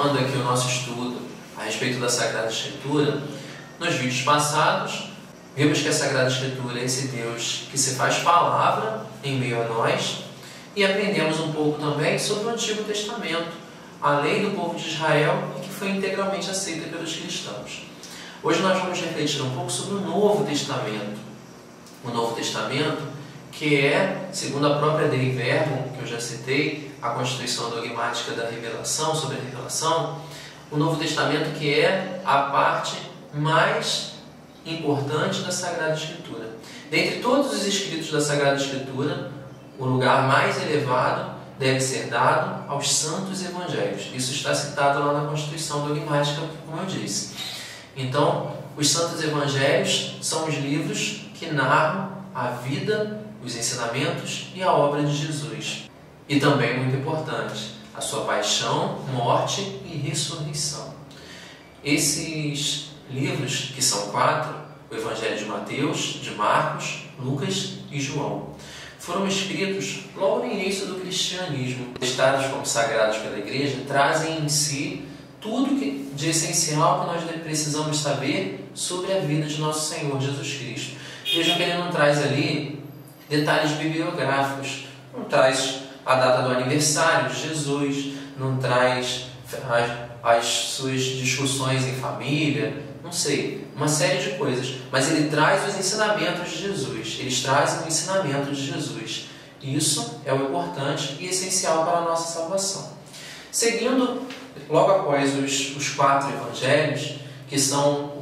Retomando aqui o nosso estudo a respeito da Sagrada Escritura, nos vídeos passados, vimos que a Sagrada Escritura é esse Deus que se faz palavra em meio a nós, e aprendemos um pouco também sobre o Antigo Testamento, a lei do povo de Israel, e que foi integralmente aceita pelos cristãos. Hoje nós vamos refletir um pouco sobre o Novo Testamento. O Novo Testamento, que é, segundo a própria Dei Verbum, que eu já citei, a Constituição Dogmática da Revelação, sobre a Revelação, o Novo Testamento que é a parte mais importante da Sagrada Escritura. Dentre todos os escritos da Sagrada Escritura, o lugar mais elevado deve ser dado aos santos evangelhos. Isso está citado lá na Constituição Dogmática, como eu disse. Então, os santos evangelhos são os livros que narram a vida, os ensinamentos e a obra de Jesus. E também, muito importante, a sua paixão, morte e ressurreição. Esses livros, que são 4, o Evangelho de Mateus, de Marcos, Lucas e João, foram escritos logo no início do cristianismo. Estados como sagrados pela Igreja trazem em si tudo de essencial que nós precisamos saber sobre a vida de nosso Senhor Jesus Cristo. Vejam que ele não traz ali detalhes bibliográficos, não traz a data do aniversário de Jesus, não traz as suas discussões em família, não sei, uma série de coisas, mas ele traz os ensinamentos de Jesus, eles trazem o ensinamento de Jesus. Isso é o importante e essencial para a nossa salvação. Seguindo, logo após os 4 evangelhos, que são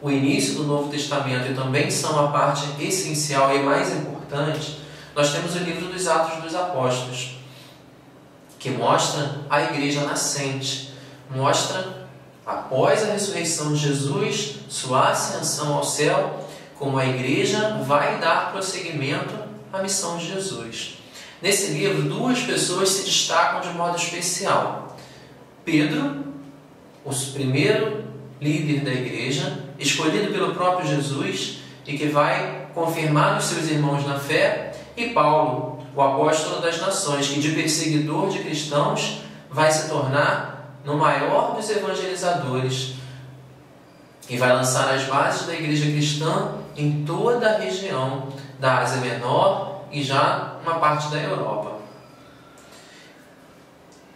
o início do Novo Testamento e também são a parte essencial e mais importante, nós temos o livro dos Atos dos Apóstolos, que mostra a igreja nascente, mostra, após a ressurreição de Jesus, sua ascensão ao céu, como a igreja vai dar prosseguimento à missão de Jesus. Nesse livro, 2 pessoas se destacam de modo especial. Pedro, o primeiro líder da igreja, escolhido pelo próprio Jesus e que vai confirmar os seus irmãos na fé, e Paulo, o apóstolo das nações, que de perseguidor de cristãos vai se tornar no maior dos evangelizadores e vai lançar as bases da igreja cristã em toda a região da Ásia Menor e já uma parte da Europa.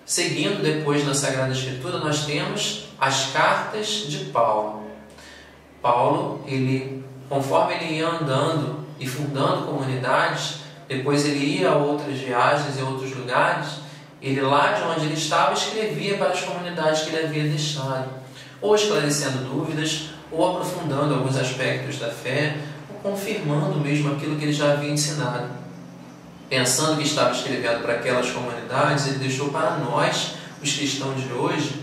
Seguindo depois na Sagrada Escritura, nós temos as cartas de Paulo. Paulo, conforme ele ia andando e fundando comunidades, depois ele ia a outras viagens em outros lugares, ele lá de onde ele estava escrevia para as comunidades que ele havia deixado, ou esclarecendo dúvidas, ou aprofundando alguns aspectos da fé, ou confirmando mesmo aquilo que ele já havia ensinado. Pensando que estava escrevendo para aquelas comunidades, ele deixou para nós, os cristãos de hoje,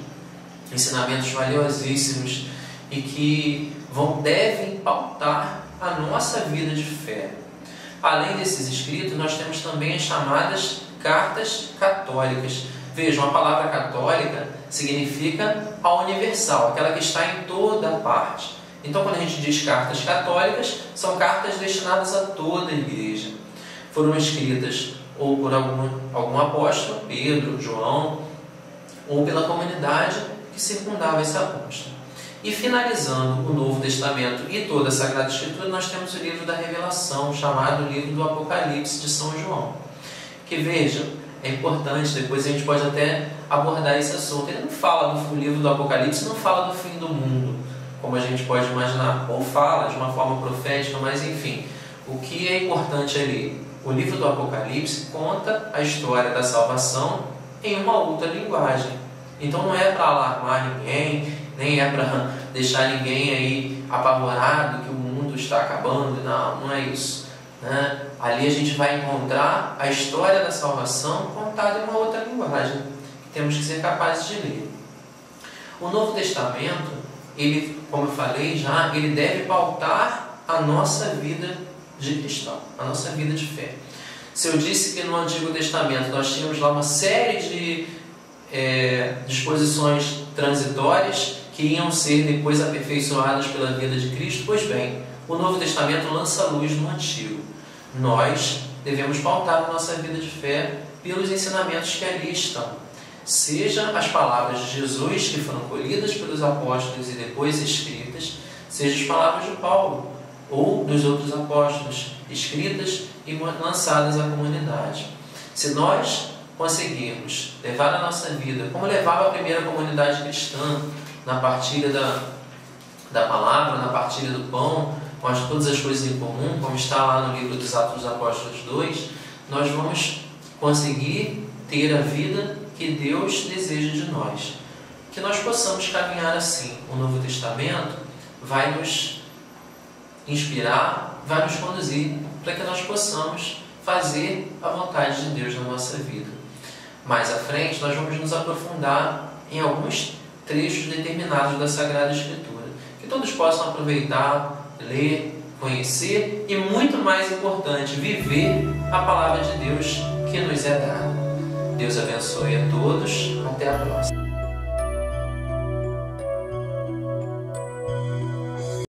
ensinamentos valiosíssimos e que devem pautar a nossa vida de fé. Além desses escritos, nós temos também as chamadas cartas católicas. Vejam, a palavra católica significa a universal, aquela que está em toda parte. Então, quando a gente diz cartas católicas, são cartas destinadas a toda a igreja. Foram escritas ou por algum apóstolo, Pedro, João, ou pela comunidade que circundava esse apóstolo. E finalizando o Novo Testamento e toda a Sagrada Escritura, nós temos o livro da Revelação, chamado livro do Apocalipse de São João. Que vejam, é importante, depois a gente pode até abordar esse assunto. Ele não fala do livro do Apocalipse, não fala do fim do mundo, como a gente pode imaginar, ou fala de uma forma profética, mas enfim, o que é importante ali? O livro do Apocalipse conta a história da salvação em uma outra linguagem. Então não é para alarmar ninguém, nem é para deixar ninguém aí apavorado que o mundo está acabando. Não é isso, né? Ali a gente vai encontrar a história da salvação contada em uma outra linguagem, que temos que ser capazes de ler. O Novo Testamento, ele, como eu falei já, ele deve pautar a nossa vida de cristão, a nossa vida de fé. Se eu disse que no Antigo Testamento nós tínhamos lá uma série de disposições transitórias que iam ser depois aperfeiçoadas pela vida de Cristo, pois bem, o Novo Testamento lança luz no Antigo. Nós devemos pautar a nossa vida de fé pelos ensinamentos que ali estão. seja as palavras de Jesus que foram colhidas pelos apóstolos e depois escritas, seja as palavras de Paulo ou dos outros apóstolos, escritas e lançadas à comunidade. Se nós conseguirmos levar a nossa vida, como levava a primeira comunidade cristã, na partilha da palavra, na partilha do pão, com todas as coisas em comum, como está lá no livro dos Atos dos Apóstolos 2, nós vamos conseguir ter a vida que Deus deseja de nós. Que nós possamos caminhar assim. O Novo Testamento vai nos inspirar, vai nos conduzir para que nós possamos fazer a vontade de Deus na nossa vida. Mais à frente, nós vamos nos aprofundar em alguns trechos determinados da Sagrada Escritura, que todos possam aproveitar, ler, conhecer e, muito mais importante, viver a Palavra de Deus que nos é dada. Deus abençoe a todos. Até a próxima.